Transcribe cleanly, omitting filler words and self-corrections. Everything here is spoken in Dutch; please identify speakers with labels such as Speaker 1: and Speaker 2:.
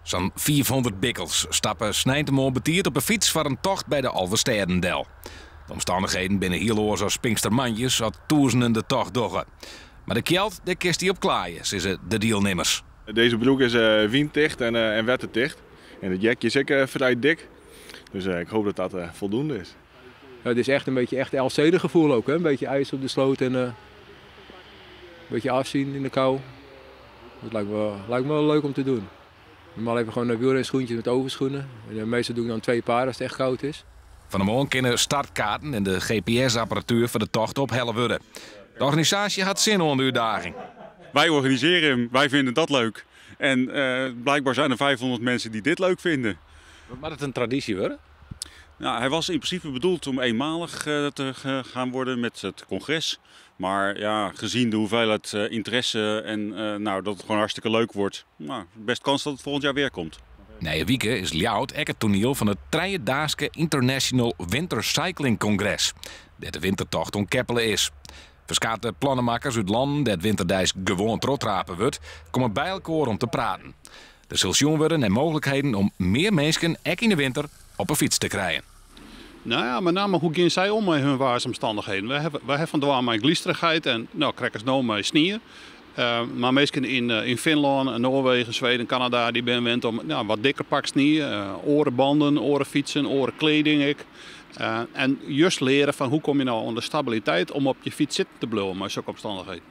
Speaker 1: Zo'n 400 bikkels stappen snijtemol betiert op een fiets voor een tocht bij de Alverstedendel. De omstandigheden binnen hierloos als Pinkstermanjes had toezenden de tocht doggen. Maar de kjeld, daar kist hij op klaaien, zeggen de deelnemers.
Speaker 2: Deze broek is winddicht en waterdicht. En het jekje is ook vrij dik. Dus ik hoop dat dat voldoende is.
Speaker 3: Het is echt een beetje echt Elfsteden gevoel ook, hè? Een beetje ijs op de sloot en een beetje afzien in de kou. Dat lijkt me wel leuk om te doen. Normaal even gewoon wielrenschoentjes met overschoenen. En meestal doe ik dan 2 paar als het echt koud is.
Speaker 1: Van de morgen kunnen startkaarten en de GPS-apparatuur voor de tocht ophellen worden. De organisatie had zin onder de uitdaging.
Speaker 4: Wij organiseren hem, wij vinden dat leuk. En blijkbaar zijn er 500 mensen die dit leuk vinden.
Speaker 1: Maar het een traditie worden?
Speaker 4: Nou, hij was in principe bedoeld om eenmalig te gaan worden met het congres. Maar ja, gezien de hoeveelheid interesse en dat het gewoon hartstikke leuk wordt, best kans dat het volgend jaar weer komt.
Speaker 1: Nee, Wieke is Ljout ook het toneel van het Treiendaagse International Winter Cycling Congress. Dat de wintertocht om Keppelen is. Verschillende plannenmakers uit landen dat winterdijs gewoon trotrapen wordt, komen bij elkaar om te praten. Er zal zien worden en mogelijkheden om meer mensen ook in de winter op een fiets te krijgen.
Speaker 5: Nou ja, met name hoe gaan zij om met hun waarsomstandigheden? We hebben vandaag met glisterigheid en krijgen ze nou met sneeuw. Maar mensen in Finland, Noorwegen, Zweden, Canada, die ben gewend om wat dikker pak sneeuw. Orenbanden, orenfietsen, orenkleding. En juist leren van hoe kom je nou onder stabiliteit om op je fiets zitten te blijven met zulke omstandigheden.